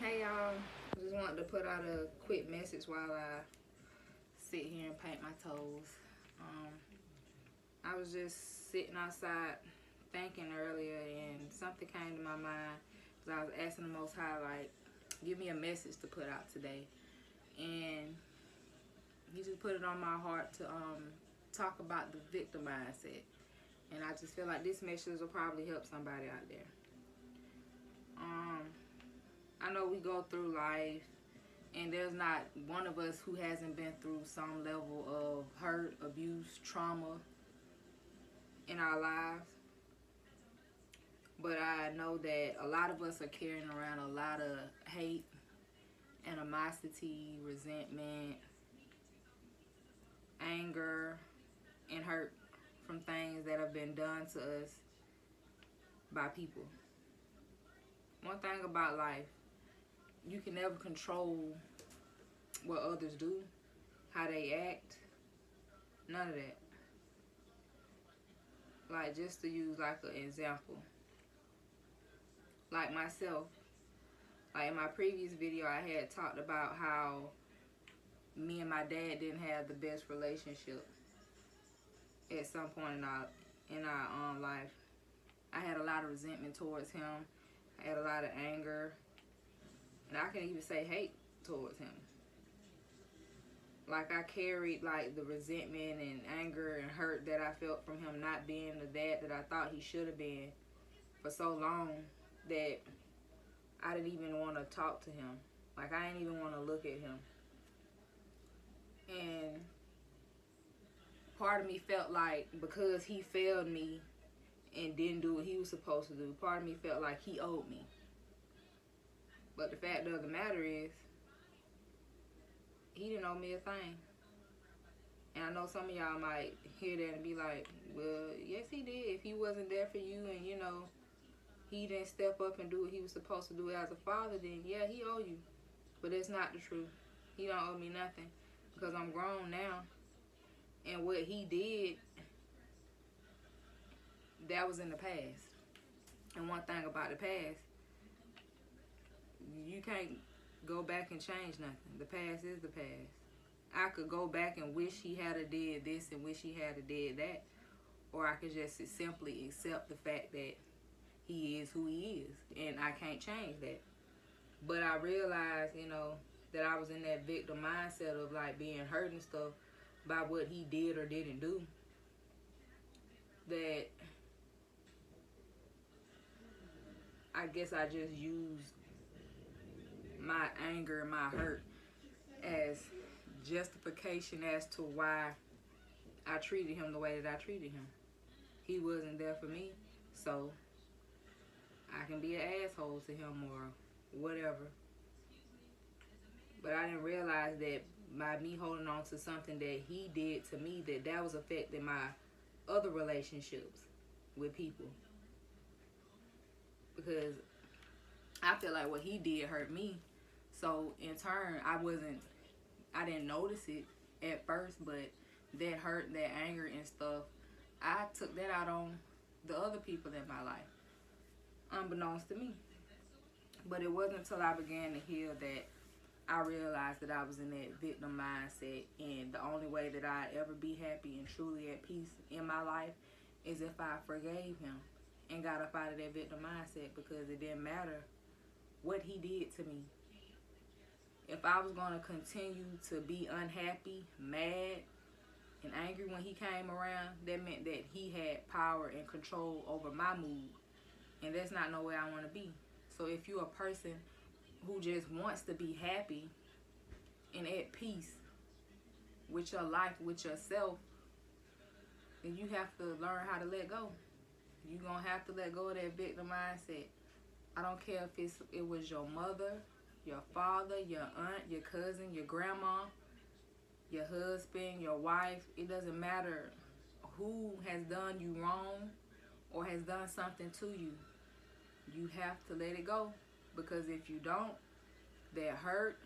Hey y'all, just wanted to put out a quick message while I sit here and paint my toes. Um, I was just sitting outside thinking earlier, and something came to my mind because I was asking the Most High, like, give me a message to put out today. And He just put it on my heart to talk about the victim mindset. And I just feel like this message will probably help somebody out there. Um, I know we go through life and there's not one of us who hasn't been through some level of hurt, abuse, trauma in our lives. But I know that a lot of us are carrying around a lot of hate, animosity, resentment, anger, and hurt from things that have been done to us by people. One thing about life, you can never control what others do, how they act, none of that. Like, just to use like an example, like myself, like in my previous video I had talked about how me and my dad didn't have the best relationship at some point in our life. I had a lot of resentment towards him. I had a lot of anger, and I can even say hate towards him. Like, I carried like the resentment and anger and hurt that I felt from him not being the dad that I thought he should have been for so long that I didn't even want to talk to him. Like, I didn't even want to look at him. And part of me felt like because he failed me and didn't do what he was supposed to do, part of me felt like he owed me. But the fact of the matter is, he didn't owe me a thing. And I know some of y'all might hear that and be like, well, yes, he did. If he wasn't there for you and, he didn't step up and do what he was supposed to do as a father, then yeah, he owe you. But that's not the truth. He don't owe me nothing because I'm grown now. And what he did, that was in the past. And one thing about the past, you can't go back and change nothing. The past is the past. I could go back and wish he had a did this and wish he had a did that, or I could just simply accept the fact that he is who he is, and I can't change that. But I realized, that I was in that victim mindset of like being hurt and stuff by what he did or didn't do. That I guess I just used my anger and my hurt as justification as to why I treated him the way that I treated him. He wasn't there for me, so I can be an asshole to him or whatever. But I didn't realize that by me holding on to something that he did to me, that was affecting my other relationships with people. Because I feel like what he did hurt me. So in turn, I didn't notice it at first, but that hurt, that anger and stuff, I took that out on the other people in my life, unbeknownst to me. But it wasn't until I began to heal that I realized that I was in that victim mindset, and the only way that I'd ever be happy and truly at peace in my life is if I forgave him and got up out of that victim mindset, because it didn't matter what he did to me. If I was going to continue to be unhappy, mad, and angry when he came around, that meant that he had power and control over my mood. And that's not no way I want to be. So if you're a person who just wants to be happy and at peace with your life, with yourself, then you have to learn how to let go. You're going to have to let go of that victim mindset. I don't care if it was your mother, your father, your aunt, your cousin, your grandma, your husband, your wife. It doesn't matter who has done you wrong or has done something to you. You have to let it go, because if you don't, that hurt,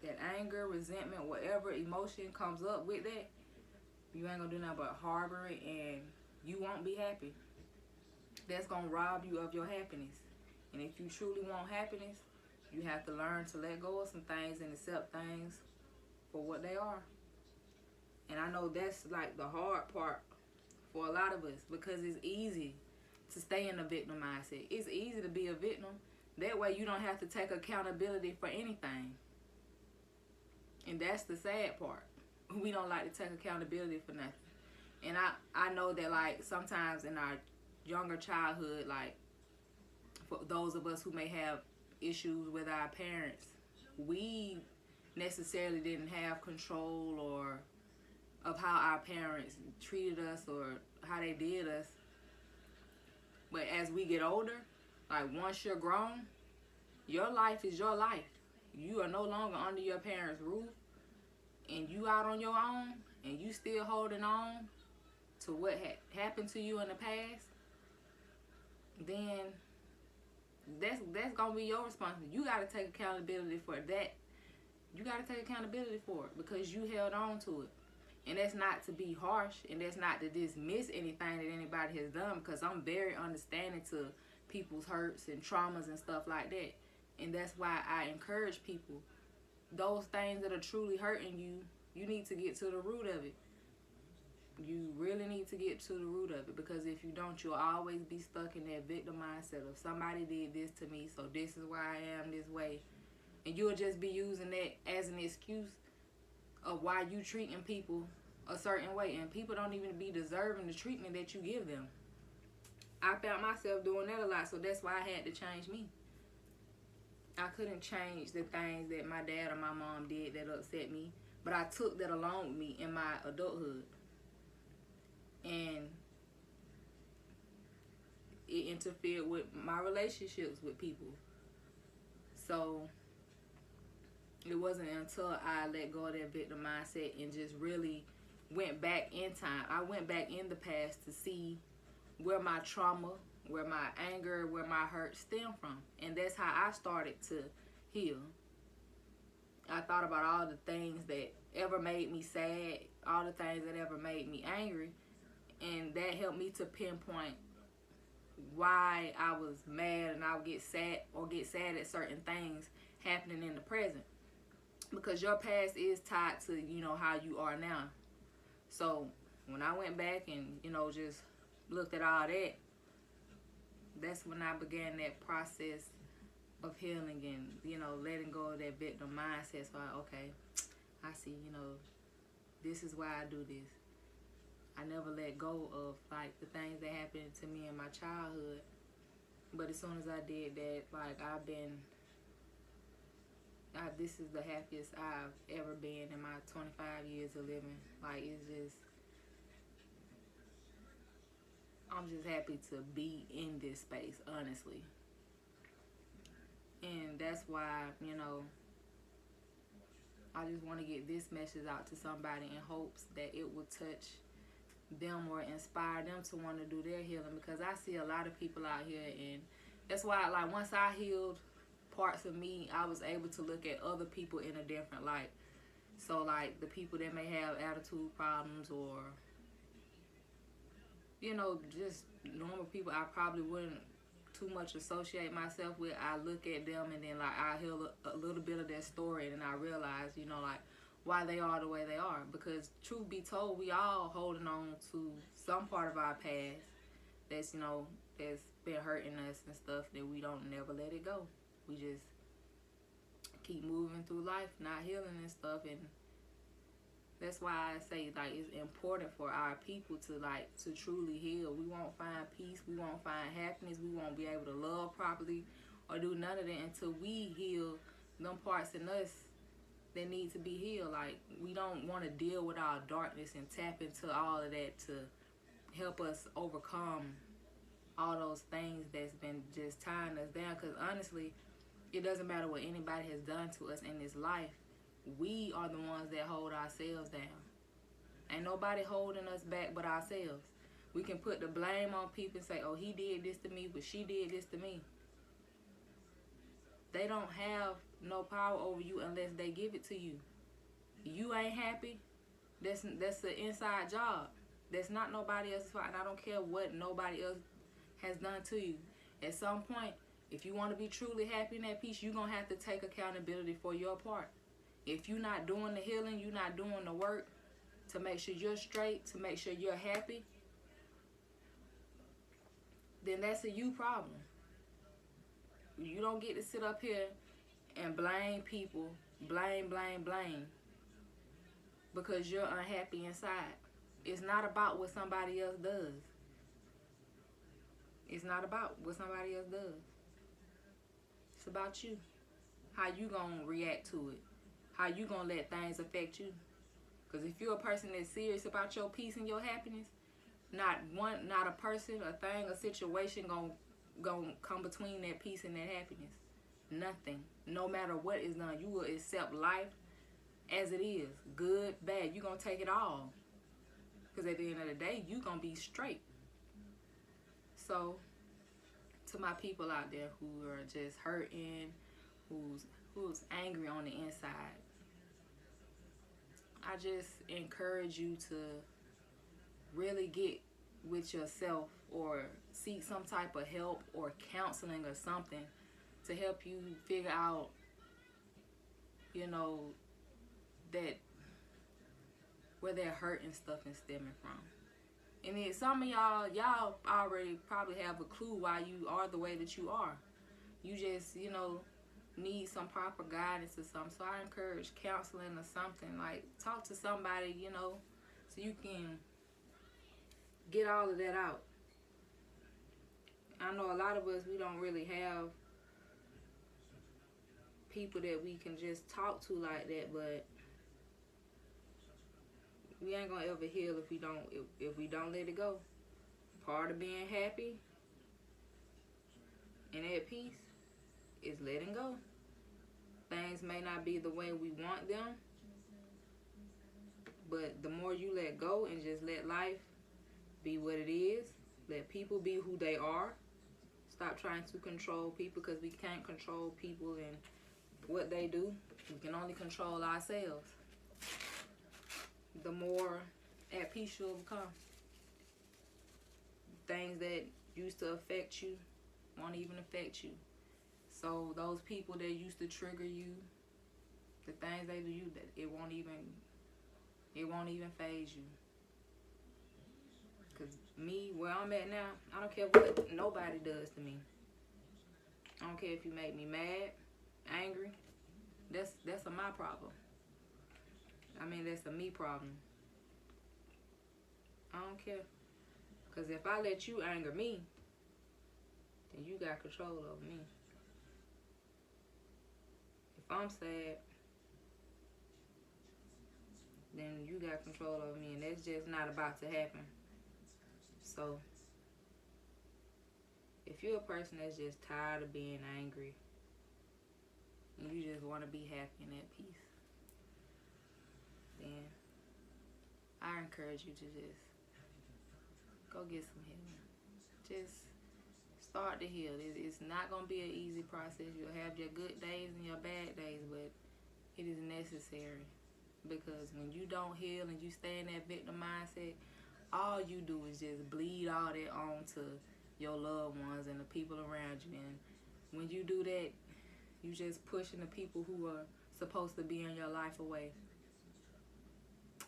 that anger, resentment, whatever emotion comes up with that, you ain't gonna do nothing but harbor it, and you won't be happy. That's gonna rob you of your happiness. And if you truly want happiness, You have to learn to let go of some things and accept things for what they are. And I know that's like the hard part for a lot of us, because it's easy to stay in the victim mindset. It's easy to be a victim. That way you don't have to take accountability for anything. And that's the sad part. We don't like to take accountability for nothing. And I know that, like, sometimes in our younger childhood, like, for those of us who may have issues with our parents, we necessarily didn't have control or of how our parents treated us or how they did us. But as we get older, like, once you're grown, your life is your life. You are no longer under your parents' roof, and you out on your own, and you still holding on to what happened to you in the past, then that's gonna be your responsibility. You gotta take accountability for that. You gotta take accountability for it because you held on to it. And that's not to be harsh, and that's not to dismiss anything that anybody has done, because I'm very understanding to people's hurts and traumas and stuff like that. And that's why I encourage people, those things that are truly hurting you, you need to get to the root of it. You really need to get to the root of it, because if you don't, you'll always be stuck in that victim mindset of somebody did this to me, so this is why I am this way. And you'll just be using that as an excuse of why you treating people a certain way, and people don't even be deserving the treatment that you give them. I found myself doing that a lot, so that's why I had to change me. I couldn't change the things that my dad or my mom did that upset me, but I took that along with me in my adulthood. And it interfered with my relationships with people. So it wasn't until I let go of that victim mindset and just really went back in time. I went back in the past to see where my trauma, where my anger, where my hurt stemmed from. And that's how I started to heal. I thought about all the things that ever made me sad, all the things that ever made me angry. And that helped me to pinpoint why I was mad, and I would get sad at certain things happening in the present. Because your past is tied to, how you are now. So when I went back and, just looked at all that, that's when I began that process of healing and, letting go of that victim mindset. So okay, I see, this is why I do this. I never let go of, like, the things that happened to me in my childhood. But as soon as I did that, like, this is the happiest I've ever been in my 25 years of living. Like, it's just, I'm just happy to be in this space, honestly. And that's why, I just want to get this message out to somebody in hopes that it will touch them or inspire them to want to do their healing, because I see a lot of people out here, and that's why, like, once I healed parts of me, I was able to look at other people in a different light. So, like, the people that may have attitude problems or, just normal people I probably wouldn't too much associate myself with, I look at them and then, like, I hear a little bit of their story, and I realize, like, why they are the way they are. Because truth be told, we all holding on to some part of our past that's, that's been hurting us and stuff, that we don't never let it go. We just keep moving through life, not healing and stuff. And that's why I say, like, it's important for our people to truly heal. We won't find peace, we won't find happiness, we won't be able to love properly or do none of that until we heal them parts in us that need to be healed. Like, we don't want to deal with our darkness and tap into all of that to help us overcome all those things that's been just tying us down. Because honestly, it doesn't matter what anybody has done to us in this life. We are the ones that hold ourselves down. Ain't nobody holding us back but ourselves. We can put the blame on people and say, oh, he did this to me, but she did this to me. They don't have no power over you unless they give it to you. You ain't happy, that's an inside job. That's not nobody else's fault. And I don't care what nobody else has done to you. At some point, If you want to be truly happy and at peace, you're going to have to take accountability for your part. If you're not doing the healing, you're not doing the work to make sure you're straight, to make sure you're happy, then that's a you problem. You don't get to sit up here and blame people, blame, because you're unhappy inside. It's not about what somebody else does. It's not about what somebody else does. It's about you. How you gonna react to it. How you gonna let things affect you. Because if you're a person that's serious about your peace and your happiness, not a person, a thing, a situation gonna come between that peace and that happiness. Nothing. No matter what is done, you will accept life as it is. Good, bad. You're gonna take it all. Because at the end of the day, you're gonna be straight. So, to my people out there who are just hurting, who's angry on the inside, I just encourage you to really get with yourself or seek some type of help or counseling or something to help you figure out, that where that hurt and stuff is stemming from. And then some of y'all already probably have a clue why you are the way that you are. You just, need some proper guidance or something. So I encourage counseling or something. Like, talk to somebody, so you can get all of that out. I know a lot of us, we don't really have people that we can just talk to like that, but we ain't gonna ever heal if we don't let it go. Part of being happy and at peace is letting go. Things may not be the way we want them, but the more you let go and just let life be what it is, let people be who they are. Stop trying to control people, because we can't control people and what they do. We can only control ourselves. The more at peace you'll become. Things that used to affect you won't even affect you. So those people that used to trigger you, the things they do you, that it won't even faze you. Cause me, where I'm at now, I don't care what nobody does to me. I don't care if you make me mad, angry. That's a my problem. That's a me problem. I don't care. Because if I let you anger me, then you got control over me. If I'm sad, then you got control over me. And that's just not about to happen. So, if you're a person that's just tired of being angry, and you just want to be happy and at peace, then I encourage you to just go get some healing. Just start to heal. It's not going to be an easy process. You'll have your good days and your bad days, but it is necessary. Because when you don't heal and you stay in that victim mindset, all you do is just bleed all that on to your loved ones and the people around you. And when you do that, you just pushing the people who are supposed to be in your life away.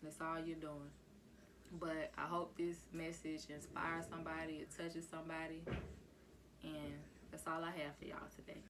That's all you're doing. But I hope this message inspires somebody, it touches somebody. And that's all I have for y'all today.